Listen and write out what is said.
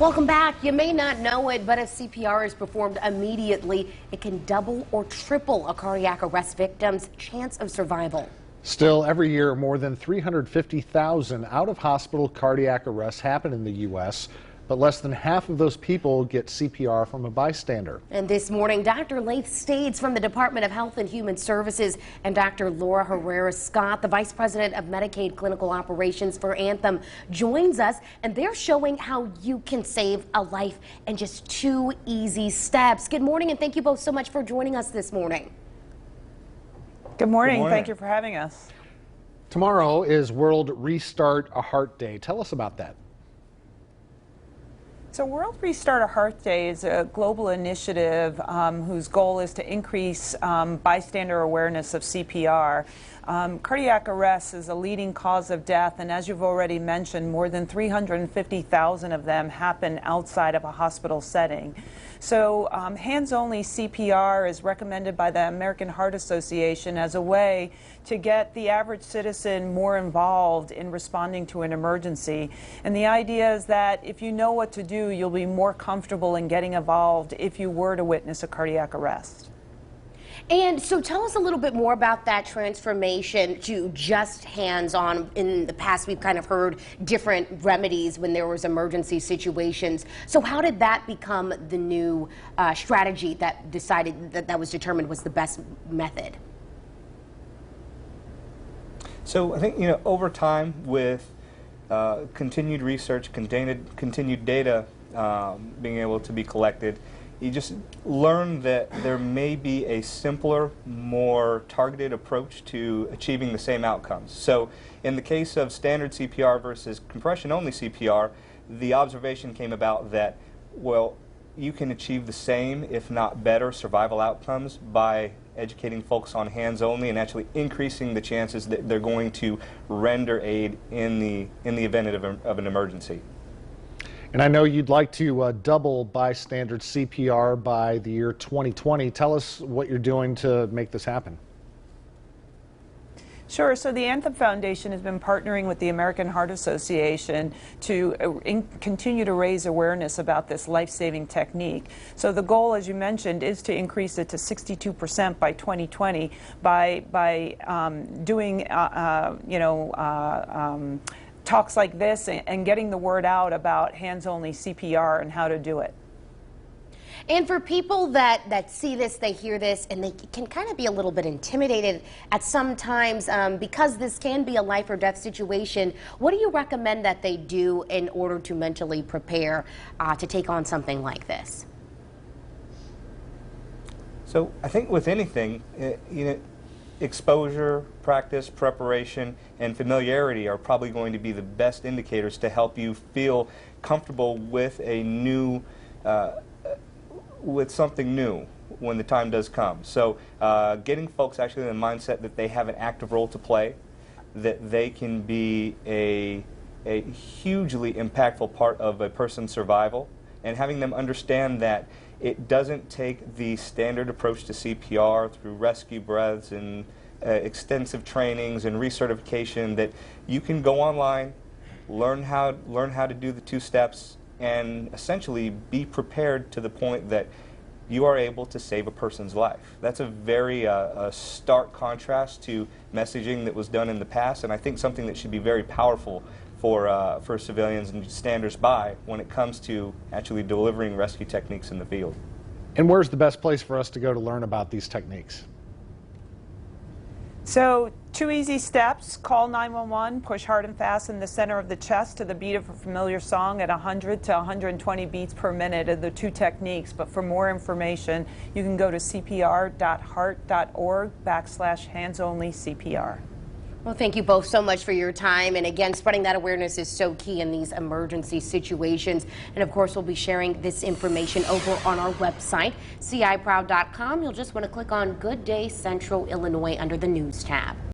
Welcome back. You may not know it, but if CPR is performed immediately, it can double or triple a cardiac arrest victim's chance of survival. Still, every year, more than 350,000 out-of-hospital cardiac arrests happen in the U.S., but less than half of those people get CPR from a bystander. And this morning, Dr. Laith Stades from the Department of Health and Human Services and Dr. Laura Herrera-Scott, the Vice President of Medicaid Clinical Operations for Anthem, joins us, and they're showing how you can save a life in just 2 easy steps. Good morning, and thank you both so much for joining us this morning. Good morning. Thank you for having us. Tomorrow is World Restart a Heart Day. Tell us about that. So World Restart a Heart Day is a global initiative whose goal is to increase bystander awareness of CPR. Cardiac arrest is a leading cause of death, and as you've already mentioned, more than 350,000 of them happen outside of a hospital setting. So hands-only CPR is recommended by the American Heart Association as a way to get the average citizen more involved in responding to an emergency. And the idea is that if you know what to do, you'll be more comfortable in getting involved if you were to witness a cardiac arrest. And so tell us a little bit more about that transformation to just hands-on. In the past, we've kind of heard different remedies when there was emergency situations. So how did that become the new strategy that was determined was the best method? So I think, over time with continued research, continued data being able to be collected, you just learn that there may be a simpler, more targeted approach to achieving the same outcomes. So in the case of standard CPR versus compression-only CPR, the observation came about that, well, you can achieve the same, if not better, survival outcomes by educating folks on hands-only and actually increasing the chances that they're going to render aid in the event of an emergency. And I know you'd like to double bystander CPR by the year 2020. Tell us what you're doing to make this happen. Sure. So the Anthem Foundation has been partnering with the American Heart Association to continue to raise awareness about this life-saving technique. So the goal, as you mentioned, is to increase it to 62% by 2020 by doing, talks like this and getting the word out about hands-only CPR and how to do it. And for people that see this, they hear this, and they can kind of be a little bit intimidated at some times because this can be a life or death situation, what do you recommend that they do in order to mentally prepare to take on something like this? So I think with anything, exposure, practice, preparation, and familiarity are probably going to be the best indicators to help you feel comfortable with a new, with something new when the time does come. So getting folks actually in the mindset that they have an active role to play, that they can be a hugely impactful part of a person's survival, and having them understand that it doesn't take the standard approach to CPR through rescue breaths and extensive trainings and recertification, that you can go online, learn how to do the 2 steps, and essentially be prepared to the point that you are able to save a person's life. That's a very stark contrast to messaging that was done in the past, and I think something that should be very powerful for civilians and standers by when it comes to actually delivering rescue techniques in the field. And where's the best place for us to go to learn about these techniques? So 2 easy steps: call 911, push hard and fast in the center of the chest to the beat of a familiar song at 100 to 120 beats per minute are the 2 techniques. But for more information, you can go to cpr.heart.org/hands-only-CPR. Well, thank you both so much for your time. And again, spreading that awareness is so key in these emergency situations. And of course, we'll be sharing this information over on our website, ciproud.com. You'll just want to click on Good Day Central Illinois under the News tab.